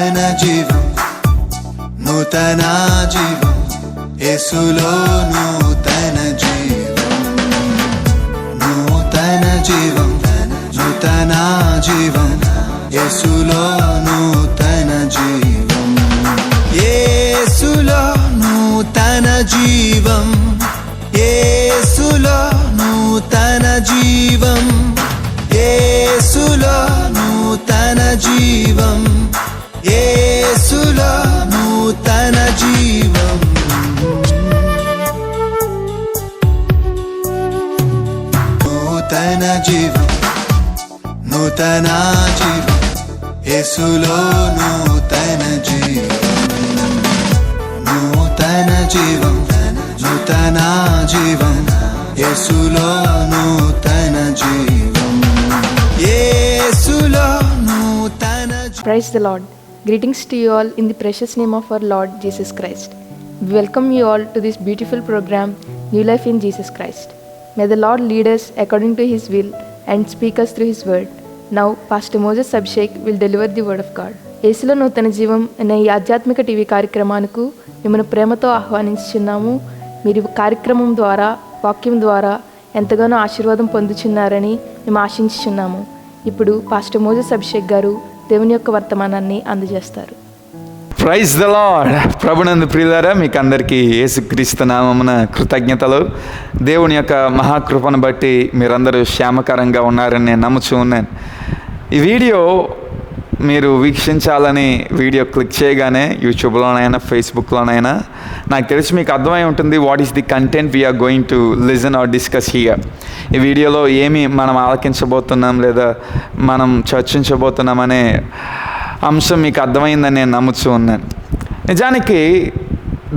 నూతన జీవం, నూతన జీవం, యేసులో నూతన జీవం, నూతన జీవం, నూతన జీవం, యేసులో నూతన జీవం, యేసులో నూతన జీవం, యేసులో నూతన జీవం, యేసులో నూతన జీవం, యేసులో నూతన జీవం, నూతన జీవం, నూతన జీవం, యేసులో నూతన జీవం, నూతన జీవం, నూతన జీవం, యేసులో నూతన జీవం, యేసులో నూతన జీవం. Praise the Lord. Greetings to you all in the precious name of our Lord Jesus Christ. We welcome you all to this beautiful program, New Life in Jesus Christ. May the Lord lead us according to His will and speak us through His word. Now, Pastor Moses Abhishek will deliver the word of God. యేసులో నూతన జీవం అనే ఈ ఆధ్యాత్మిక TV కార్యక్రమానికి మిమ్మల్ని ప్రేమతో ఆహ్వానించుచున్నాము. మీరు కార్యక్రమం ద్వారా, వాక్యం ద్వారా ఎంతగానో ఆశీర్వాదం పొందుచున్నారని మేము ఆశించుచున్నాము. ఇప్పుడు పాస్టర్ మోజెస్ అభిషేక్ గారు దేవుని యొక్క వర్తమానాన్ని అందజేస్తారు. Praise the lord. ప్రభునందు ప్రియులారా, మీకు అందరికీ యేసుక్రీస్తు నామమున కృతజ్ఞతలు. దేవుని యొక్క మహాకృపను బట్టి మీరందరూ క్షేమకరంగా ఉన్నారని నేను నమ్ముచూ ఉన్నాను. ఈ వీడియో మీరు వీక్షించాలని వీడియో క్లిక్ చేయగానే యూట్యూబ్లోనైనా ఫేస్బుక్లోనైనా నాకు తెలిసి మీకు అర్థమై ఉంటుంది what is the content we are going to listen or discuss here. ఈ వీడియోలో ఏమి మనం ఆలకించబోతున్నాం లేదా మనం చర్చించబోతున్నాం అనే అంశం మీకు అర్థమైందని నేను నమ్ముతూ ఉన్నాను. నిజానికి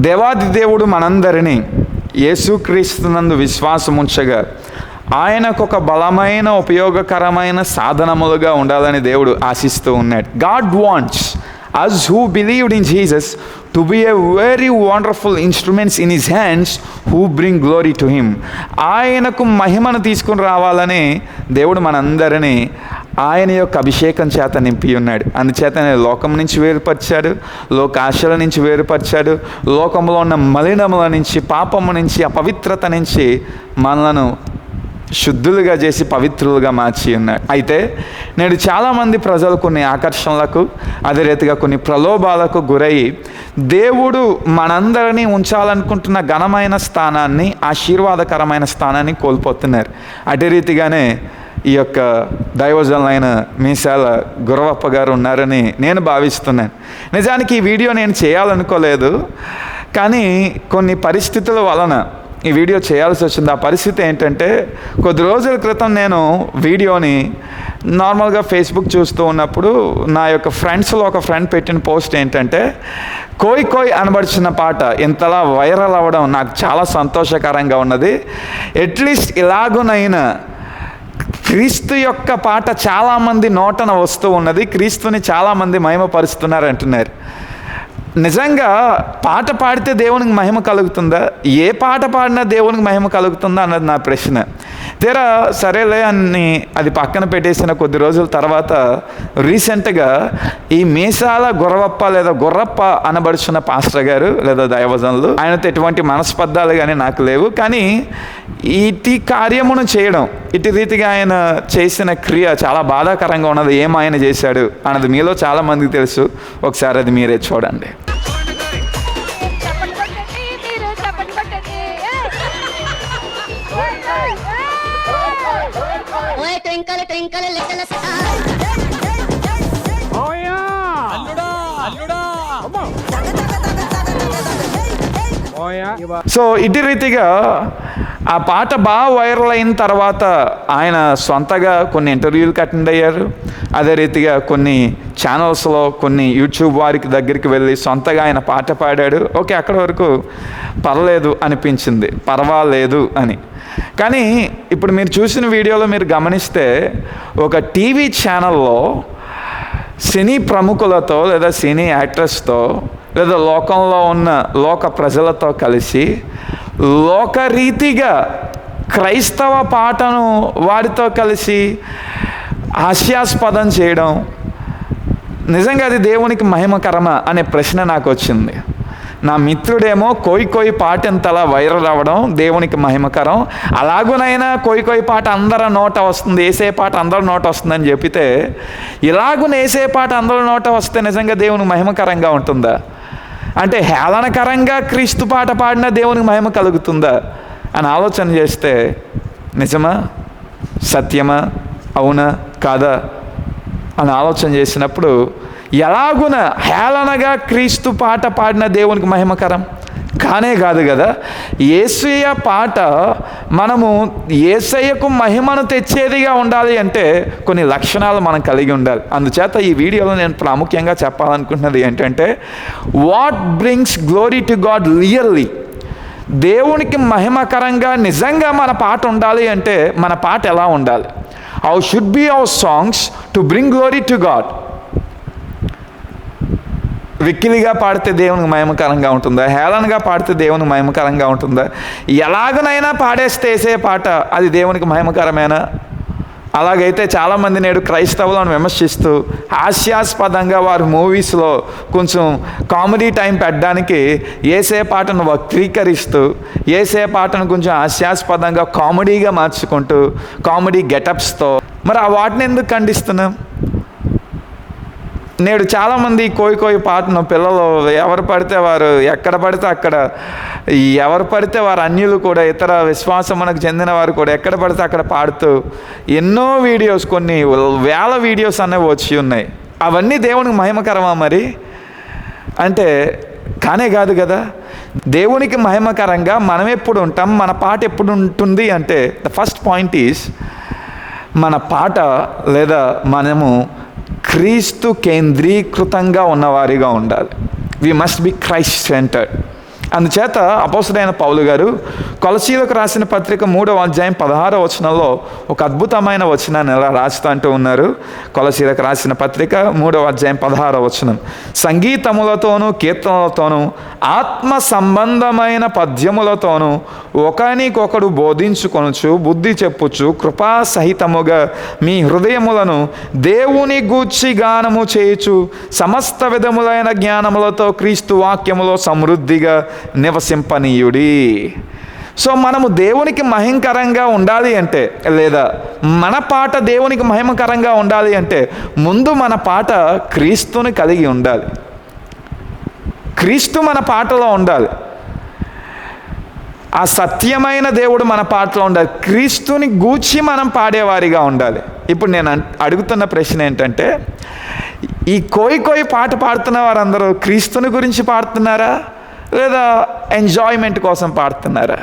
దేవాది దేవుడు మనందరినీ యేసుక్రీస్తునందు విశ్వాసం ఉంచగా ఆయనకు ఒక బలమైన ఉపయోగకరమైన సాధనములుగా ఉండాలని దేవుడు ఆశిస్తూ ఉన్నాడు. God wants us who believed in Jesus to be a very wonderful instruments in his hands who bring glory to him. ఆయనకు మహిమను తీసుకుని రావాలని దేవుడు మనందరినీ ఆయన యొక్క అభిషేకం చేత నింపి ఉన్నాడు. అందుచేతనే లోకం నుంచి వేరుపరిచాడు, లోకాశల నుంచి వేరుపరిచాడు, లోకంలో ఉన్న మలినముల నుంచి, పాపము నుంచి, అపవిత్రత నుంచి మనలను శుద్ధులుగా చేసి పవిత్రులుగా మార్చి ఉన్నాడు. అయితే నేడు చాలామంది ప్రజలు కొన్ని ఆకర్షణలకు, అదే రీతిగా కొన్ని ప్రలోభాలకు గురయ్యి దేవుడు మనందరినీ ఉంచాలనుకుంటున్న ఘనమైన స్థానాన్ని, ఆశీర్వాదకరమైన స్థానాన్ని కోల్పోతున్నారు. అదే రీతిగానే ఈ యొక్క దైవజనులైన మీసాల గురవప్ప గారు ఉన్నారని నేను భావిస్తున్నాను. నిజానికి ఈ వీడియో నేను చేయాలనుకోలేదు, కానీ కొన్ని పరిస్థితుల వలన ఈ వీడియో చేయాల్సి వచ్చింది. ఆ పరిస్థితి ఏంటంటే, కొద్ది రోజుల క్రితం నేను వీడియోని నార్మల్గా ఫేస్బుక్ చూస్తూ ఉన్నప్పుడు నా యొక్క ఫ్రెండ్స్లో ఒక ఫ్రెండ్ పెట్టిన పోస్ట్ ఏంటంటే, కోయ్ కోయ్ అనబడుచున్న పాట ఇంతలా వైరల్ అవ్వడం నాకు చాలా సంతోషకరంగా ఉన్నది. అట్లీస్ట్ ఇలాగునైనా క్రీస్తు యొక్క పాట చాలామంది నోటన వస్తూ ఉన్నది, క్రీస్తుని చాలామంది మహిమపరుస్తున్నారు అంటున్నారు. నిజంగా పాట పాడితే దేవునికి మహిమ కలుగుతుందా? ఏ పాట పాడినా దేవునికి మహిమ కలుగుతుందా అన్నది నా ప్రశ్న. తీరా సరేలే అని అది పక్కన పెట్టేసిన కొద్ది రోజుల తర్వాత రీసెంట్గా ఈ మీసాల గుర్రవప్ప లేదా గుర్రప్ప అనబడుచున్న పాస్టర్ గారు లేదా దైవజనులు, ఆయనతో ఎటువంటి మనస్పర్ధాలు కానీ నాకు లేవు, కానీ ఇటు కార్యమును చేయడం, ఇటు రీతిగా ఆయన చేసిన క్రియ చాలా బాధాకరంగా ఉన్నది. ఏం ఆయన చేశాడు అన్నది మీలో చాలామందికి తెలుసు. ఒకసారి అది మీరే చూడండి. Twinkle twinkle little star. Oh yeah. Alluda. Oh yeah. So ఇటు రీతిగా ఆ పాట బాగా వైరల్ అయిన తర్వాత ఆయన సొంతగా కొన్ని ఇంటర్వ్యూలకు అటెండ్ అయ్యారు. అదే రీతిగా కొన్ని ఛానల్స్లో కొన్ని యూట్యూబ్ వారికి దగ్గరికి వెళ్ళి సొంతగా ఆయన పాట పాడాడు. ఓకే, అక్కడ వరకు పర్లేదు అనిపించింది, పర్వాలేదు అని. కానీ ఇప్పుడు మీరు చూసిన వీడియోలో మీరు గమనిస్తే ఒక టీవీ ఛానల్లో సినీ ప్రముఖులతో లేదా సినీ యాక్టర్స్తో లేదా లోకంలో ఉన్న లోక ప్రజలతో కలిసి లోకరీతిగా క్రైస్తవ పాటను వారితో కలిసి హాస్యాస్పదం చేయడం నిజంగా అది దేవునికి మహిమకరమా అనే ప్రశ్న నాకు వచ్చింది. నా మిత్రుడేమో కోయి పాట ఎంతలా వైరల్ అవ్వడం దేవునికి మహిమకరం, అలాగునైనా కోయి పాట అందరి నోట వస్తుంది, వేసే పాట అందరి నోట వస్తుందని చెప్పితే, ఇలాగున వేసే పాట అందరి నోట వస్తే నిజంగా దేవునికి మహిమకరంగా ఉంటుందా? అంటే హేళనకరంగా క్రీస్తు పాట పాడినా దేవునికి మహిమ కలుగుతుందా అని ఆలోచన చేస్తే, నిజమా, సత్యమా, అవునా కాదా అని ఆలోచన చేసినప్పుడు, ఎలాగున హేళనగా క్రీస్తు పాట పాడిన దేవునికి మహిమకరం కానే కాదు కదా. యేసయ్య పాట మనము యేసయ్యకు మహిమను తెచ్చేదిగా ఉండాలి అంటే కొన్ని లక్షణాలు మనం కలిగి ఉండాలి. అందుచేత ఈ వీడియోలో నేను ప్రాముఖ్యంగా చెప్పాలనుకుంటున్నది ఏంటంటే, what brings glory to God really. దేవునికి మహిమకరంగా నిజంగా మన పాట ఉండాలి అంటే మన పాట ఎలా ఉండాలి? How should be our songs to bring glory to God. విక్కిలిగా పాడితే దేవునికి మహిమకరంగా ఉంటుందా? హేళనగా పాడితే దేవునికి మహిమకరంగా ఉంటుందా? ఎలాగనైనా పాడేస్తే వేసే పాట అది దేవునికి మహిమకరమేనా? అలాగైతే చాలామంది నేడు క్రైస్తవులను విమర్శిస్తూ హాస్యాస్పదంగా వారి మూవీస్లో కొంచెం కామెడీ టైం పెట్టడానికి వేసే పాటను వక్రీకరిస్తూ, వేసే పాటను కొంచెం హాస్యాస్పదంగా కామెడీగా మార్చుకుంటూ, కామెడీ గెటప్స్తో మరి ఆ వాటిని ఎందుకు ఖండిస్తున్నాం? నేడు చాలామంది కోయి పాటను పిల్లలు ఎవరు పడితే వారు, ఎక్కడ పడితే అక్కడ, ఎవరు పడితే వారు అన్యులు కూడా, ఇతర విశ్వాసమునకు చెందిన వారు కూడా ఎక్కడ పడితే అక్కడ పాడుతూ ఎన్నో వీడియోస్, కొన్ని వేల వీడియోస్ అనేవి వచ్చి ఉన్నాయి. అవన్నీ దేవునికి మహిమకరమా మరి అంటే కానే కాదు కదా. దేవునికి మహిమకరంగా మనం ఎప్పుడు ఉంటాం, మన పాట ఎప్పుడు ఉంటుంది అంటే ద ఫస్ట్ పాయింట్ ఈజ్, మన పాట లేదా మనము క్రీస్తు కేంద్రీకృతంగా ఉన్నవారిగా ఉండాలి. We must be Christ centred. అందుచేత అపోస్తలుడైన పౌలు గారు కొలసీలకు రాసిన పత్రిక 3వ అధ్యాయం 16వ వచనంలో ఒక అద్భుతమైన వచనాన్ని ఎలా రాస్తూ అంటూ ఉన్నారు. కొలసీలకు రాసిన పత్రిక 3వ అధ్యాయం 16వ వచనం, సంగీతములతోనూ కీర్తనలతోనూ ఆత్మ సంబంధమైన పద్యములతోనూ ఒకనికొకడు బోధించుకొనుచు బుద్ధి చెప్పుచు కృపా సహితముగా మీ హృదయములను దేవుని గూర్చి గానము చేయుచు సమస్త విధములైన జ్ఞానములతో క్రీస్తు వాక్యములో సమృద్ధిగా నివసింపనీయుడి. సో మనము దేవునికి మహిమకరంగా ఉండాలి అంటే, లేదా మన పాట దేవునికి మహిమకరంగా ఉండాలి అంటే ముందు మన పాట క్రీస్తుని కలిగి ఉండాలి. క్రీస్తు మన పాటలో ఉండాలి. ఆ సత్యమైన దేవుడు మన పాటలో ఉండాలి. క్రీస్తుని గూర్చి మనం పాడేవారిగా ఉండాలి. ఇప్పుడు నేను అడుగుతున్న ప్రశ్న ఏంటంటే, ఈ కోయి పాట పాడుతున్న వారందరూ క్రీస్తుని గురించి పాడుతున్నారా లేదా ఎంజాయ్మెంట్ కోసం పాడుతున్నారా?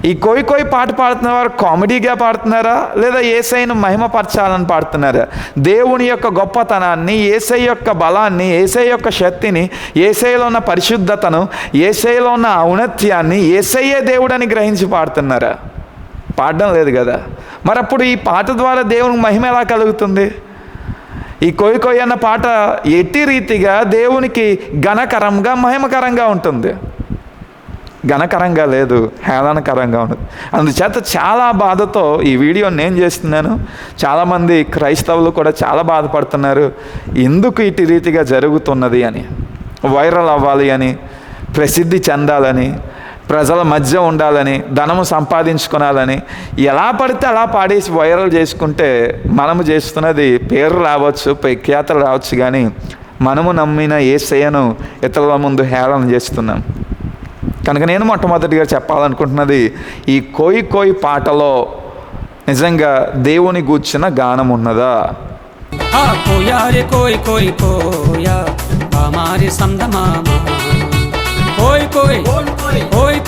ఈ కోయి పాట పాడుతున్న వారు కామెడీగా పాడుతున్నారా లేదా యేసయ్యను మహిమపరచాలని పాడుతున్నారా? దేవుని యొక్క గొప్పతనాన్ని, యేసయ్య యొక్క బలాన్ని, యేసయ్య యొక్క శక్తిని, యేసయ్యలో ఉన్న పరిశుద్ధతను, యేసయ్యలో ఉన్న ఔన్నత్యాన్ని యేసయ్యే దేవుడని గ్రహించి పాడుతున్నారా? పాడడం లేదు కదా. మరి అప్పుడు ఈ పాట ద్వారా దేవునికి మహిమ ఎలా కలుగుతుంది? ఈ కోయి అన్న పాట ఎట్టి రీతిగా దేవునికి ఘనకరంగా మహిమకరంగా ఉంటుంది? ఘనకరంగా లేదు, హేళనకరంగా ఉంటుంది. అందుచేత చాలా బాధతో ఈ వీడియో నేను చేస్తున్నాను. చాలామంది క్రైస్తవులు కూడా చాలా బాధపడుతున్నారు, ఎందుకు ఇటు రీతిగా జరుగుతున్నది అని. వైరల్ అవ్వాలి అని, ప్రసిద్ధి చెందాలని, ప్రజల మధ్య ఉండాలని, ధనము సంపాదించుకోవాలని ఎలా పడితే అలా పాడేసి వైరల్ చేసుకుంటే మనము చేస్తున్నది పేరు రావచ్చు, ప్రఖ్యాతలు రావచ్చు, కానీ మనము నమ్మిన యేసయ్యను ఇతరుల ముందు హేళన చేస్తున్నాం. కనుక నేను మొట్టమొదటిగా చెప్పాలనుకుంటున్నది, ఈ కోయి పాటలో నిజంగా దేవుని గూర్చిన గానం ఉన్నదా? కోయారే కోయి కోయి కోయా బామారి సందమామా కోయి కోయి కోయి కోయి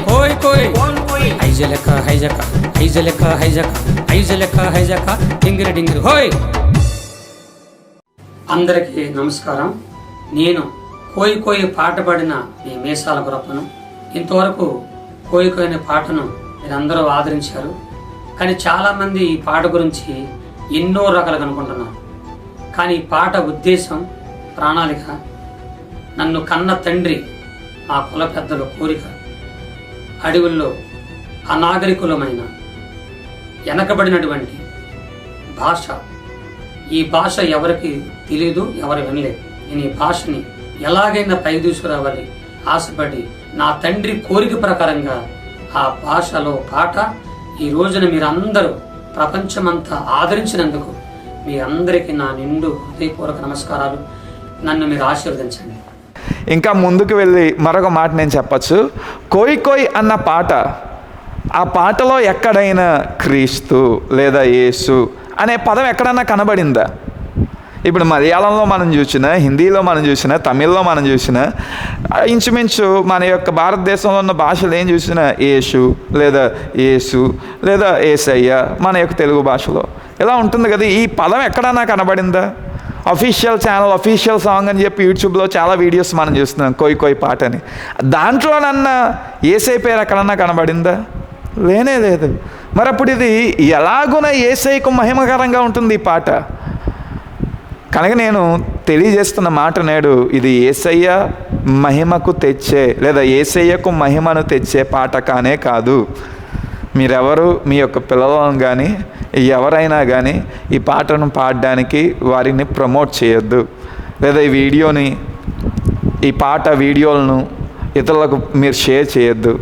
కోయి కోయి హైజలక హైజక హైజలక హైజక హైజలక హైజక డింగిరి డింగిరి హోయ్. అందరికీ నమస్కారం. నేను కోయి పాట పాడిన మీ మీసాల గురప్పను. ఇంతవరకు కోయి అనే పాటను మీరందరూ ఆదరించారు, కానీ చాలామంది ఈ పాట గురించి ఎన్నో రకాలుగా అనుకుంటున్నారు. కానీ ఈ పాట ఉద్దేశం, ప్రణాళిక, నన్ను కన్న తండ్రి, ఆ కుల పెద్దల కోరిక, అడవుల్లో అనాగరికులమైన వెనకబడినటువంటి భాష ఈ భాష ఎవరికి తెలియదు, ఎవరు వినలేదు. నేను ఈ భాషని ఎలాగైనా పైకి తీసుకురావాలి ఆశపడి నా తండ్రి కోరిక ప్రకారంగా ఆ భాషలో పాట ఈ రోజున మీరందరూ ప్రపంచమంతా ఆదరించినందుకు మీ అందరికీ నా నిండు హృదయపూర్వక నమస్కారాలు. నన్ను మీరు ఆశీర్వదించండి. ఇంకా ముందుకు వెళ్ళి మరొక మాట నేను చెప్పచ్చు. కోయ్ కోయ్ అన్న పాట, ఆ పాటలో ఎక్కడైనా క్రీస్తు లేదా యేసు అనే పదం ఎక్కడన్నా కనబడిందా? ఇప్పుడు మలయాళంలో మనం చూసినా, హిందీలో మనం చూసినా, తమిళ్లో మనం చూసినా, ఇంచుమించు మన యొక్క భారతదేశంలో ఉన్న భాషలు ఏం చూసినా యేసు లేదా యేసు లేదా యేసయ్య మన యొక్క తెలుగు భాషలో ఇలా ఉంటుంది కదా. ఈ పదం ఎక్కడన్నా కనబడిందా? అఫీషియల్ ఛానల్, అఫీషియల్ సాంగ్ అని చెప్పి యూట్యూబ్లో చాలా వీడియోస్ మనం చూస్తున్నాం, కోయ్ కోయ్ పాట అని. దాంట్లోనన్నా యేసయ్య పేరు ఎక్కడన్నా కనబడిందా? లేనే లేదు. మరి అప్పుడు ఇది ఎలాగున యేసయ్యకు మహిమకరంగా ఉంటుంది ఈ పాట? కనుక నేను తెలియజేస్తున్న మాట నేడు, ఇది యేసయ్య మహిమకు తెచ్చే లేదా యేసయ్యకు మహిమను తెచ్చే పాట కానే కాదు. మీరెవరు మీ యొక్క పిల్లలను కానీ ఎవరైనా కానీ ఈ పాటను పాడడానికి వారిని ప్రమోట్ చేయొద్దు, లేదా ఈ పాట వీడియోలను ఇతరులకు మీరు షేర్ చేయొద్దు.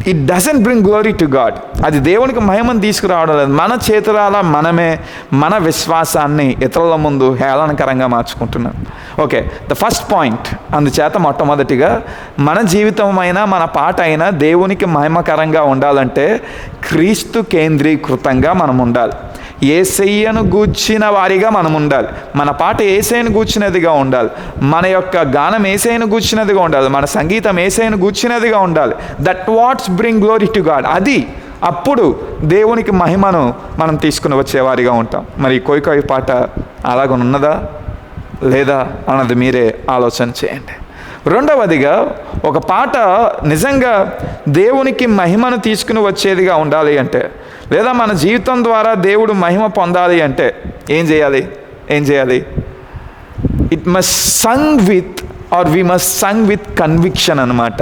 It doesn't bring glory to God. అది దేవునికి మహిమను తీసుకురావడం లేదు. మన చేతులాల మనమే మన విశ్వాసాన్ని ఇతరుల ముందు హేళనకరంగా మార్చుకుంటున్నాం. Okay, the first point. అందుచేత మొట్టమొదటిగా మన జీవితం అయినా మన పాట అయినా దేవునికి మహిమకరంగా ఉండాలంటే క్రీస్తు కేంద్రీకృతంగా మనం ఉండాలి. యేసయ్యను గూర్చిన వారిగా మనం ఉండాలి. మన పాట యేసయ్యను గూర్చినదిగా ఉండాలి. మన యొక్క గానం యేసయ్యను గూర్చినదిగా ఉండాలి. మన సంగీతం యేసయ్యను గూర్చినదిగా ఉండాలి. That watts bring glory to God. అప్పుడు దేవునికి మహిమను మనం తీసుకుని వచ్చేవారిగా ఉంటాం. మరి కోయ్ కోయ్ పాట అలాగ ఉన్నదా లేదా అన్నది మీరే ఆలోచన చేయండి. రెండవదిగా, ఒక పాట నిజంగా దేవునికి మహిమను తీసుకుని వచ్చేదిగా ఉండాలి అంటే, లేదా మన జీవితం ద్వారా దేవుడు మహిమ పొందాలి అంటే ఏం చేయాలి? It must sung with we must sung with conviction అన్నమాట.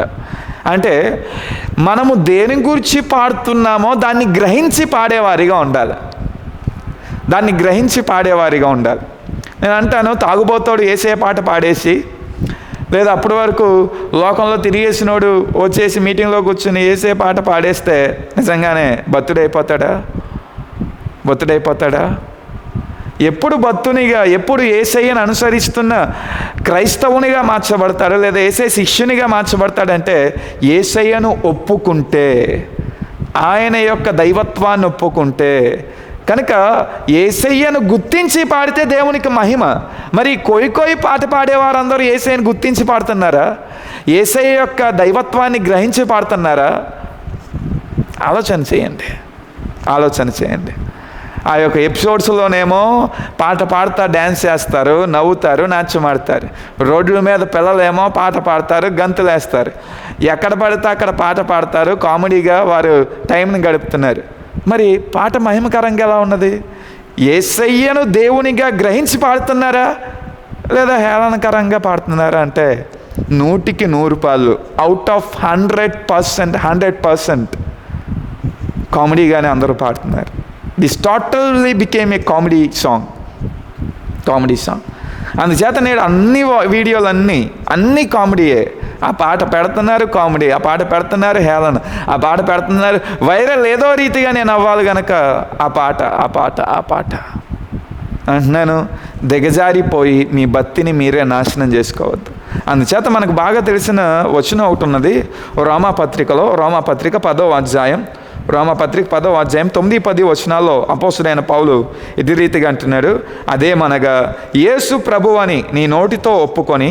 అంటే మనము దేని గురించి పాడుతున్నామో దాన్ని గ్రహించి పాడేవారిగా ఉండాలి. నేను అంటాను, తాగుబోతోడు యేసయ్య పాట పాడేసి, లేదా అప్పటి వరకు లోకంలో తిరిగేసినోడు వచ్చేసి మీటింగ్లో కూర్చుని యేసయ్య పాట పాడేస్తే నిజంగానే బొత్తుడైపోతాడా? ఎప్పుడు భక్తునిగా, ఎప్పుడు యేసయ్యను అనుసరిస్తున్న క్రైస్తవునిగా మార్చబడతాడు, లేదా యేసయ్య శిష్యునిగా మార్చబడతాడంటే యేసయ్యను ఒప్పుకుంటే, ఆయన యొక్క దైవత్వాన్ని ఒప్పుకుంటే. కనుక యేసయ్యను గుర్తించి పాడితే దేవునికి మహిమ. మరి కోయ్ కోయ్ పాట పాడేవారందరూ యేసయ్యను గుర్తించి పాడుతున్నారా? యేసయ్య యొక్క దైవత్వాన్ని గ్రహించి పాడుతున్నారా? ఆలోచన చేయండి. ఆ యొక్క ఎపిసోడ్స్లోనేమో పాట పాడుతా డ్యాన్స్ చేస్తారు, నవ్వుతారు, నాట్యమాడతారు. రోడ్ల మీద పిల్లలేమో పాట పాడతారు, గంతులు వేస్తారు. ఎక్కడ పడితే అక్కడ పాట పాడతారు, కామెడీగా వారు టైంని గడుపుతున్నారు. మరి పాట మహిమకరంగా ఎలా ఉన్నది? యేసయ్యను దేవునిగా గ్రహించి పాడుతున్నారా లేదా హేళనకరంగా పాడుతున్నారా అంటే 100% అవుట్ ఆఫ్ 100% కామెడీగానే అందరూ పాడుతున్నారు. This totally became a comedy song. అందుచేత నేడు అన్ని వీడియోలన్నీ అన్నీ కామెడీయే. ఆ పాట పెడుతున్నారు కామెడీ, ఆ పాట పెడుతున్నారు హేళన, ఆ పాట పెడుతున్నారు వైరల్. ఏదో రీతిగా నేను అవ్వాలి గనక ఆ పాట అంటున్నాను. దిగజారిపోయి మీ భక్తిని మీరే నాశనం చేసుకోవద్దు. అందుచేత మనకు బాగా తెలిసిన వచనం ఒకటి ఉన్నది రోమాపత్రిక 10వ అధ్యాయం 9-10 వచనాల్లో అపోస్తుడైన పౌలు ఇది రీతిగా అంటున్నాడు. అదేమనగా, యేసు ప్రభువని నీ నోటితో ఒప్పుకొని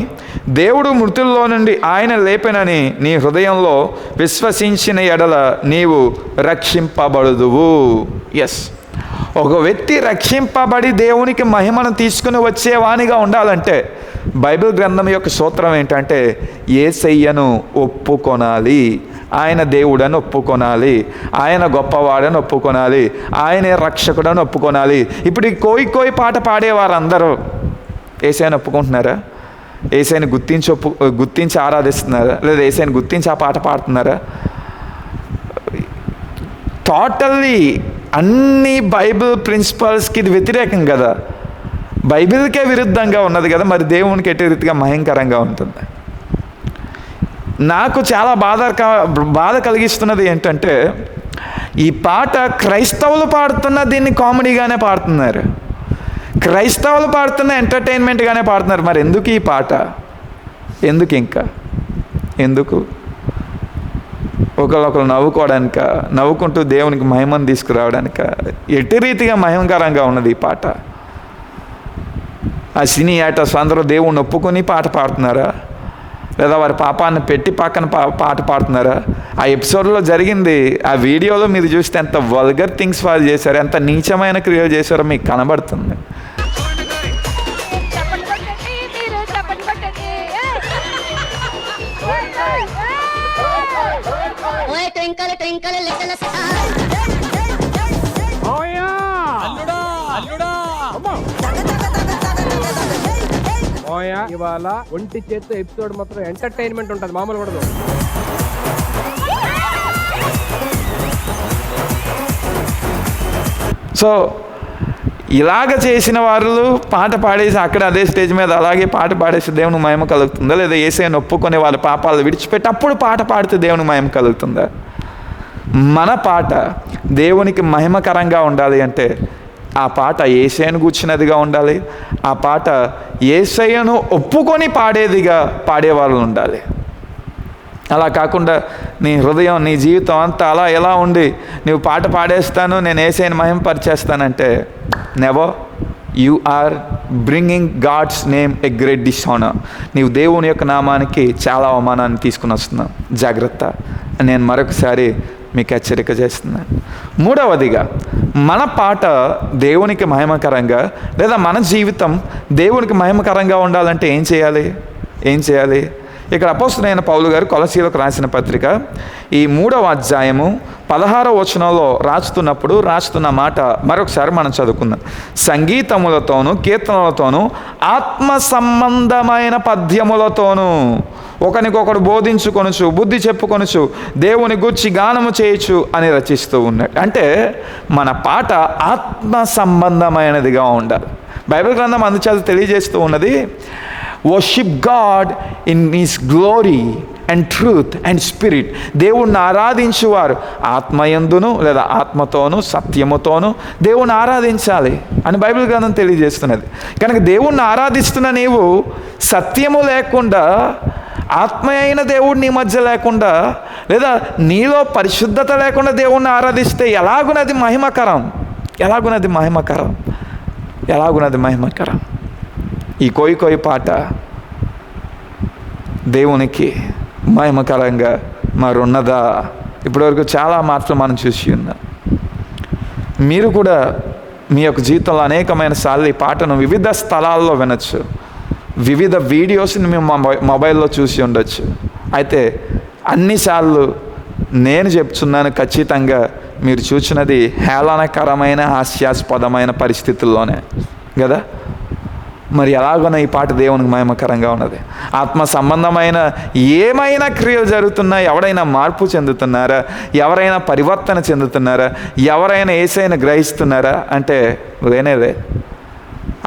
దేవుడు మృతుల్లో నుండి ఆయన లేపెనని నీ హృదయంలో విశ్వసించిన ఎడల నీవు రక్షింపబడుదువు. ఎస్, ఒక వ్యక్తి రక్షింపబడి దేవునికి మహిమను తీసుకుని వచ్చేవానిగా ఉండాలంటే బైబిల్ గ్రంథం యొక్క సూత్రం ఏంటంటే యేసయ్యను ఒప్పుకొనాలి, ఆయన దేవుడని ఒప్పుకొనాలి, ఆయన గొప్పవాడని ఒప్పుకొనాలి, ఆయనే రక్షకుడని ఒప్పుకొనాలి. ఇప్పుడు ఈ కోయ్ కోయ్ పాట పాడేవారందరూ యేసయ్యను ఒప్పుకుంటున్నారా? యేసయ్యను గుర్తించి ఆరాధిస్తున్నారా? లేదా యేసయ్యను గుర్తించి ఆ పాట పాడుతున్నారా? టోటల్లీ అన్ని బైబిల్ ప్రిన్సిపల్స్కి ఇది వ్యతిరేకం కదా. బైబిల్కే విరుద్ధంగా ఉన్నది కదా, మరి దేవునికి ఎట్టి రీతిగా భయంకరంగా ఉంటుంది. నాకు చాలా బాధ కలిగిస్తున్నది ఏంటంటే, ఈ పాట క్రైస్తవులు పాడుతున్న దీన్ని కామెడీగానే పాడుతున్నారు, క్రైస్తవులు పాడుతున్న ఎంటర్టైన్మెంట్గానే పాడుతున్నారు. మరి ఎందుకు ఈ పాట? ఎందుకు ఒకరు నవ్వుకోవడానిక, నవ్వుకుంటూ దేవునికి మహిమను తీసుకురావడానిక? ఎట్టి రీతిగా మహిమకరంగా ఉన్నది ఈ పాట. ఆ సినీ యాటర్స్ అందరూ దేవుణ్ణి ఒప్పుకొని పాట పాడుతున్నారా, లేదా వారి పాపాన్ని పెట్టి పక్కన పాట పాడుతున్నారా? ఆ ఎపిసోడ్లో జరిగింది, ఆ వీడియోలో మీరు చూస్తే ఎంత వల్గర్ థింగ్స్ వాళ్ళు చేశారు, ఎంత నీచమైన క్రియలు చేశారో మీకు కనబడుతుంది. ఓయ్ ట్వింకల్ ట్వింకల్ లిటిల్ స్టార్ ఇవాళ ఒంటి చేత్తో ఎపిసోడ్ మాత్రం ఎంటర్టైన్మెంట్ ఉంటుంది, మామూలు కూడా. సో ఇలాగ చేసిన వాళ్ళు పాట పాడేసి అక్కడ అదే స్టేజ్ మీద అలాగే పాట పాడేసి దేవుని మహిమ కలుగుతుందా? లేదా యేసయ్యను ఒప్పుకొని వాళ్ళ పాపాలు విడిచిపెట్టి అప్పుడు పాట పాడితే దేవుని మహిమ కలుగుతుందా? మన పాట దేవునికి మహిమకరంగా ఉండాలి అంటే ఆ పాట యేసయ్యను గూర్చినదిగా ఉండాలి, ఆ పాట యేసయ్యను ఒప్పుకొని పాడేవాళ్ళు ఉండాలి. అలా కాకుండా నీ హృదయం, నీ జీవితం అంతా అలా ఎలా ఉండి నువ్వు పాట పాడేస్తాను, నేను యేసయ్యను మహిమపరిచేస్తానంటే never. You are bringing God's name a great dishonour. నీవు దేవుని యొక్క నామానికి చాలా అవమానాన్ని తీసుకుని వస్తున్నావు. జాగ్రత్త, నేను మరొకసారి మీకు హెచ్చరిక చేస్తున్నాను. మూడవదిగా, మన పాట దేవునికి మహిమకరంగా లేదా మన జీవితం దేవునికి మహిమకరంగా ఉండాలంటే ఏం చేయాలి? ఇక్కడ అపోస్తలుడైన పౌలు గారు కొలసీలకు రాసిన పత్రిక ఈ 3వ అధ్యాయము 16వ వచనంలో రాస్తున్న మాట మరొకసారి మనం చదువుకుందాం. సంగీతములతోనూ కీర్తనలతోనూ ఆత్మ సంబంధమైన పద్యములతోనూ ఒకరికొకడు బోధించుకొనుచు బుద్ధి చెప్పుకొనుచు దేవుని గూర్చి గానము చేయొచ్చు అని రచిస్తూ ఉన్నాడు. అంటే మన పాట ఆత్మ సంబంధమైనదిగా ఉండాలి. బైబిల్ గ్రంథం అందుచేత తెలియజేస్తూ ఉన్నది, worship God in his glory and truth and spirit. దేవుణ్ణి ఆరాధించువారు ఆత్మయందును లేదా ఆత్మతోనూ సత్యముతోనూ దేవుణ్ణి ఆరాధించాలి అని బైబిల్ గ్రంథం తెలియజేస్తున్నది. కనుక దేవుణ్ణి ఆరాధిస్తున్న నీవు సత్యము లేకుండా, ఆత్మ అయిన దేవుడు నీ మధ్య లేకుండా, లేదా నీలో పరిశుద్ధత లేకుండా దేవుణ్ణి ఆరాధిస్తే ఎలాగునది మహిమకరం? ఈ కోయి పాట దేవునికి మహిమకరంగా మరున్నదా? ఇప్పటివరకు చాలా మాటలు మనం చూసి ఉన్నాం. మీరు కూడా మీ యొక్క జీవితంలో అనేకమైన సార్లు ఈ పాటను వివిధ స్థలాల్లో వినొచ్చు, వివిధ వీడియోస్ని మేము మొబైల్లో చూసి ఉండొచ్చు. అయితే అన్నిసార్లు నేను చెప్తున్నాను, ఖచ్చితంగా మీరు చూసినది హేళనకరమైన హాస్యాస్పదమైన పరిస్థితుల్లోనే కదా. మరి ఎలాగోనో ఈ పాట దేవునికి మహిమకరంగా ఉన్నది. ఆత్మ సంబంధమైన ఏమైనా క్రియలు జరుగుతున్నా, ఎవడైనా మార్పు చెందుతున్నారా, ఎవరైనా పరివర్తన చెందుతున్నారా, ఎవరైనా యేసయ్యను గ్రహిస్తున్నారా అంటే లేనేలే.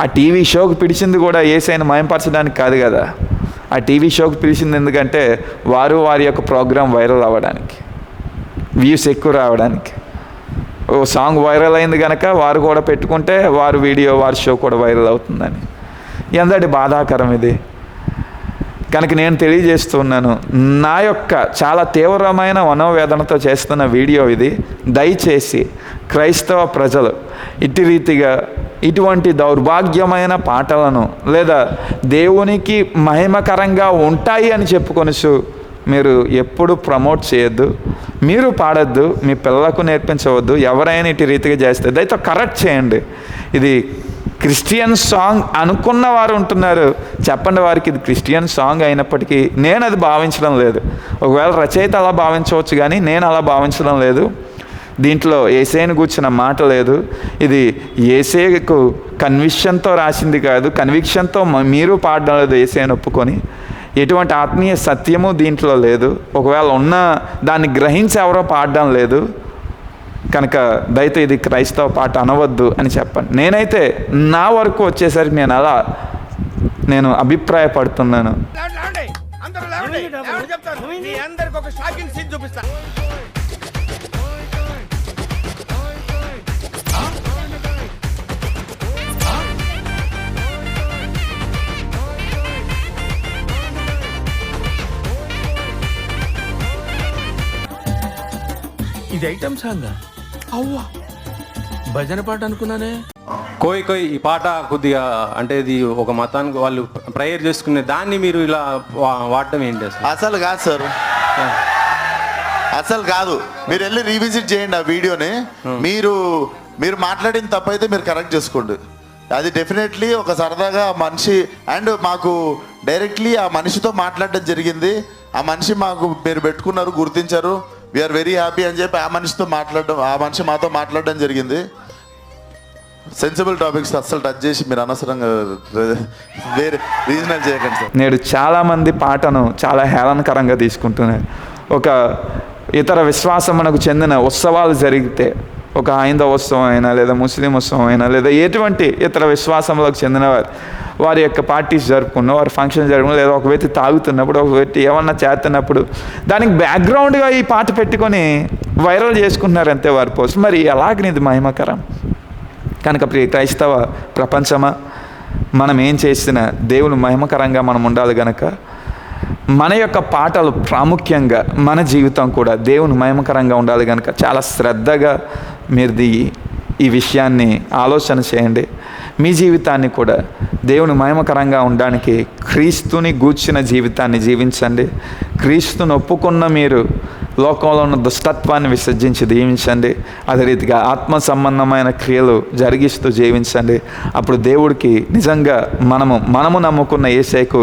ఆ టీవీ షోకి పిలిచింది కూడా యేసయ్యను మహిమపరచడానికి కాదు కదా. ఆ టీవీ షోకి పిలిచింది ఎందుకంటే వారి యొక్క ప్రోగ్రాం వైరల్ అవ్వడానికి, వ్యూస్ ఎక్కువ రావడానికి. ఓ సాంగ్ వైరల్ అయింది కనుక వారు కూడా పెట్టుకుంటే వారి షో కూడా వైరల్ అవుతుందని. ఎంతటి బాధాకరం ఇది. కనుక నేను తెలియజేస్తున్నాను, నా యొక్క చాలా తీవ్రమైన మనోవేదనతో చేస్తున్న వీడియో ఇది. దయచేసి క్రైస్తవ ప్రజలు ఇటువంటి దౌర్భాగ్యమైన పాటలను లేదా దేవునికి మహిమకరంగా ఉంటాయి అని చెప్పుకొనుచు మీరు ఎప్పుడు ప్రమోట్ చేయొద్దు, మీరు పాడొద్దు, మీ పిల్లలకు నేర్పించవద్దు. ఎవరైనా ఇటు రీతిగా చేస్తే దయతో కరెక్ట్ చేయండి. ఇది క్రిస్టియన్ సాంగ్ అనుకున్న వారు ఉంటున్నారు, చెప్పండి వారికి ఇది క్రిస్టియన్ సాంగ్ అయినప్పటికీ నేను అది భావించడం లేదు. ఒకవేళ రచయిత అలా భావించవచ్చు, కానీ నేను అలా భావించడం లేదు. దీంట్లో యేసయ్యను కూర్చున్న మాట లేదు. ఇది యేసయ్యకు కన్విక్షన్తో రాసింది కాదు, కన్విక్షన్తో మీరు పాడడం లేదు యేసయ్యను ఒప్పుకొని. ఎటువంటి ఆత్మీయ సత్యము దీంట్లో లేదు. ఒకవేళ ఉన్న దాన్ని గ్రహించి ఎవరో పాడడం లేదు. కనుక దయతో ఇది క్రైస్తవ పాట అనవద్దు అని చెప్పండి. నేనైతే నా వరకు వచ్చేసరికి నేను అభిప్రాయపడుతున్నాను. ఇది ఐటమ్ సాంగ్ అవ్వా భజన పాట అనుకున్నానే. కోయి కోయి ఈ పాట కొద్దిగా అంటే ఇది ఒక మతానికి వాళ్ళు ప్రేయర్ చేసుకునే దాన్ని మీరు ఇలా వాడటం ఏంటి అసలు? అసలు కాదు సార్, అసలు కాదు. మీరు వెళ్ళి రీవిజిట్ చేయండి ఆ వీడియోని. మీరు మాట్లాడిన తప్పైతే మీరు కరెక్ట్ చేసుకోండి. అది డెఫినెట్లీ ఒక సరదాగా మనిషి అండ్ మాకు డైరెక్ట్లీ ఆ మనిషితో మాట్లాడడం జరిగింది. ఆ మనిషి మాకు మీరు పెట్టుకున్నారు, గుర్తించారు, వీఆర్ వెరీ హ్యాపీ అని చెప్పి ఆ మనిషి మాతో మాట్లాడడం జరిగింది. సెన్సిబుల్ టాపిక్స్ అస్సలు టచ్ చేసి మీరు అనవసరంగా వేరే రీజనల్ చేయకండి సార్. నేడు చాలామంది పాటను చాలా హేళనకరంగా తీసుకుంటున్నారు. ఒక ఇతర విశ్వాసమునకు చెందిన ఉత్సవాలు జరిగితే, ఒక హైందవ ఉత్సవం అయినా లేదా ముస్లిం ఉత్సవం అయినా లేదా ఎటువంటి ఇతర విశ్వాసములకు చెందిన వారి యొక్క పార్టీస్ జరుపుకున్న, వారి ఫంక్షన్ జరుపుకున్న, లేదా ఒక వ్యక్తి తాగుతున్నప్పుడు, ఒక వ్యక్తి ఏమన్నా చేస్తున్నప్పుడు దానికి బ్యాక్గ్రౌండ్గా ఈ పాట పెట్టుకొని వైరల్ చేసుకుంటున్నారు అంతే వారి పోస్ట్. మరి ఎలాగనిది మహిమకరం? కనుక ప్రియ క్రైస్తవ ప్రపంచమా, మనం ఏం చేసినా దేవుని మహిమకరంగా మనం ఉండాలి. గనక మన యొక్క పాటలు ప్రాముఖ్యంగా మన జీవితం కూడా దేవుని మహిమకరంగా ఉండాలి. కనుక చాలా శ్రద్ధగా మీరు ఈ విషయాన్ని ఆలోచన చేయండి. మీ జీవితాన్ని కూడా దేవుని మహిమకరంగా ఉండడానికి క్రీస్తుని గూర్చిన జీవితాన్ని జీవించండి. క్రీస్తుని ఒప్పుకున్న మీరు లోకంలో ఉన్న దుష్టత్వాన్ని విసర్జించి జీవించండి. అదే రీతిగా ఆత్మ సంబంధమైన క్రియలు జరిగిస్తూ జీవించండి. అప్పుడు దేవుడికి నిజంగా మనము నమ్ముకున్న యేసయ్యకు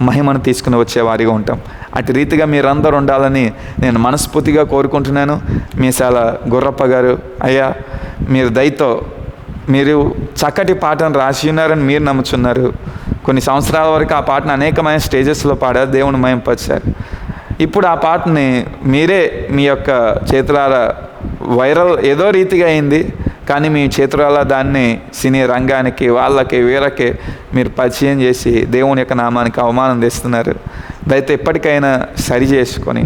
మహిమను తీసుకుని వచ్చేవారిగా ఉంటాం. అటు రీతిగా మీరందరూ ఉండాలని నేను మనస్ఫూర్తిగా కోరుకుంటున్నాను. మీసాల గుర్రప్ప గారు, అయ్యా మీరు దయతో మీరు చక్కటి పాటను రాసి ఉన్నారని మీరు నమ్ముచున్నారు. కొన్ని సంవత్సరాల వరకు ఆ పాటను అనేకమైన స్టేజెస్లో పాడారు, దేవుని మహిమపరిచారు. ఇప్పుడు ఆ పాటని మీరే మీ యొక్క చేతులారా వైరల్ ఏదో రీతిగా అయింది, కానీ మీ చేతులారా దాన్ని సినీ రంగానికి వాళ్ళకి వీళ్ళకి మీరు పరిచయం చేసి దేవుని యొక్క నామానికి అవమానం తెస్తున్నారు. దయతో ఎప్పటికైనా సరి చేసుకొని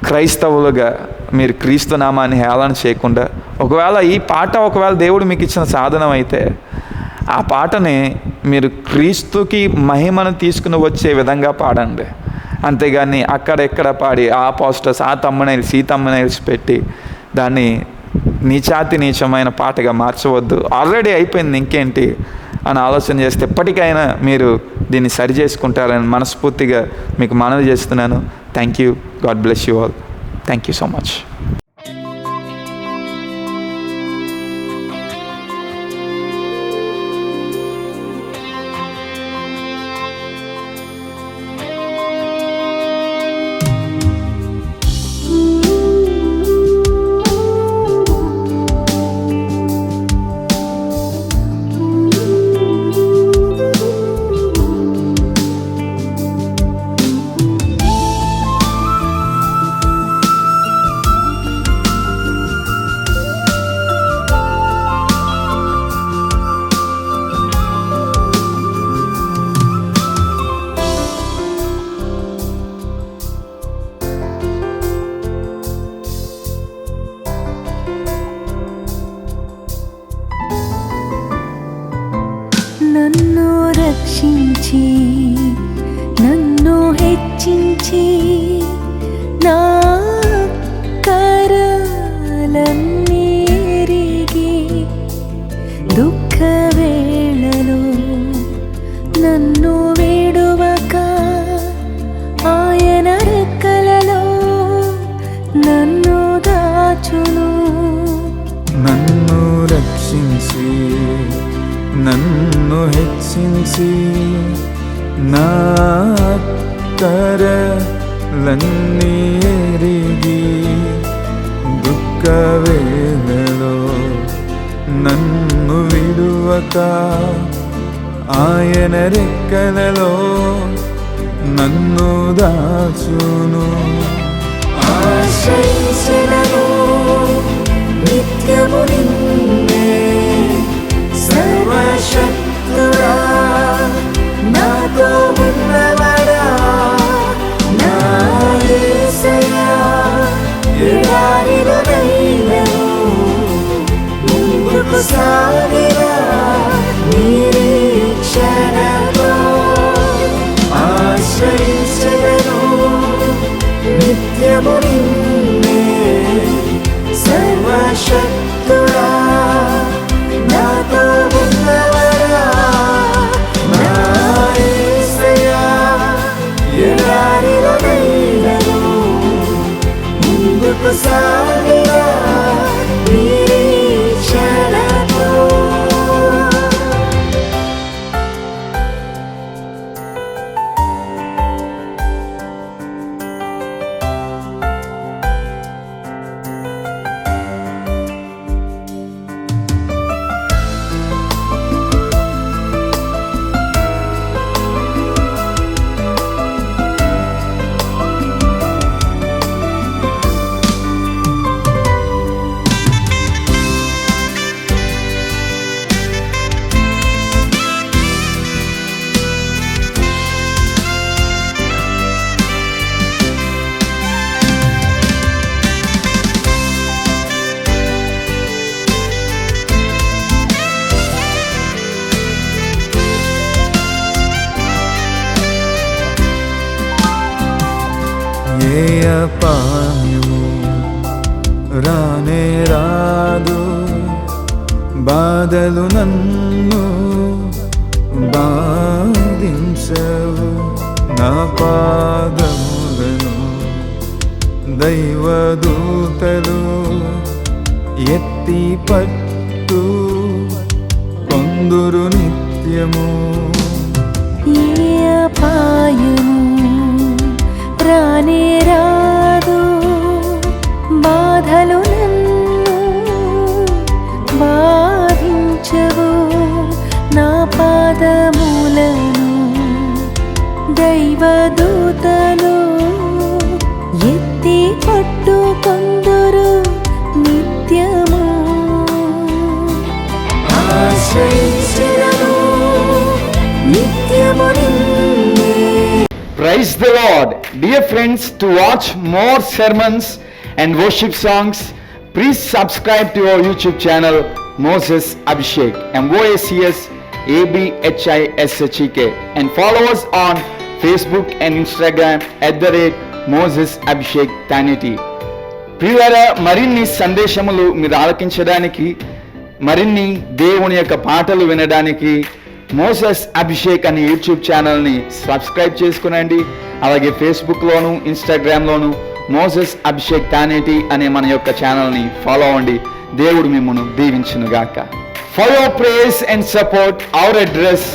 క్రైస్తవులుగా మీరు క్రీస్తు నామాన్ని హేళన చేయకుండా, ఒకవేళ ఈ పాట దేవుడు మీకు ఇచ్చిన సాధనం అయితే ఆ పాటని మీరు క్రీస్తుకి మహిమను తీసుకుని వచ్చే విధంగా పాడండి. అంతేగాని అక్కడెక్కడ పాడి ఆ పోస్టర్స్, ఆ తమ్మునైల్స్, ఈ తమ్మునైల్స్ పెట్టి దాన్ని నీచమైన పాటగా మార్చవద్దు. ఆల్రెడీ అయిపోయింది, ఇంకేంటి అని ఆలోచన చేస్తే ఎప్పటికైనా మీరు దీన్ని సరి చేసుకుంటారని మనస్ఫూర్తిగా మీకు మనవి చేస్తున్నాను. Thank you. God bless you all. Thank you so much. నన్ను రక్షించి నన్ను హెచ్చించి నా కరాలన్నీరిగి దుఃఖ వేళలో నన్ను వేడువక ఆయన రెక్కలలో నన్ను దాచును. నన్ను రక్షించి నన్ను హెచ్చించి నా కరలన్నీ ఎరిగి దుఃఖ వేళలో నన్ను విడువక ఆయన రెక్కలలో నన్ను దాచును. ఆశ్రయించెదను నిత్యము నిన్నే సర్వశక్తుడా నాతో ఉన్నవరా నా యేసయ్యా ఎడారిలో నీడలో ముందుకు సాగిరా నిరీక్షణతో. ఏ అపాయము రానే రాదు, బాధలు నన్ను బాధించవు. నా పాదములను దైవదూతలు ఎత్తి పట్టు కొందురు నిత్యము. ఏ అపాయము రానే రాదు, బాధలు నన్ను బాధించవు. నా పాదములను దైవదూతలు ఎత్తి పట్టుకొందురు నిత్యము. ఆశ్రయించెదను నిత్యము నిన్నే. Praise the Lord. Dear friends, to watch more sermons and worship songs, please subscribe to our YouTube channel Moses Abhishek, MOACS ABHISHEK, and follow us on Facebook and Instagram @Moses Abhishek Tanity. ప్రియులారా, మరిన్ని సందేశములు మీరు ఆలకించడానికి, మరిన్ని దేవుని యొక్క పాటలు వినడానికి Moses Abhishek అనే YouTube ఛానల్ని సబ్స్క్రైబ్ చేసుకునండి. అలాగే ఫేస్బుక్లోను ఇన్స్టాగ్రామ్లోను మోసెస్ అభిషేక్ తానేటి అనే మన యొక్క ఛానల్ని ఫాలో అవ్వండి. దేవుడు మిమ్మల్ని దీవించునుగాక. For your prayers and support our address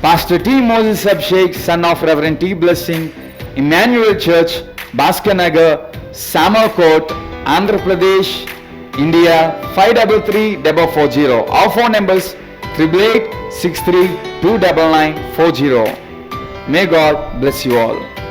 pastor T Moses Abhishek, son of reverend T Blessing, Emmanuel church, Bhaskar Nagar, Samarkot, Andhra Pradesh, India 533440. Our phone numbers 8883 29940. May God bless you all.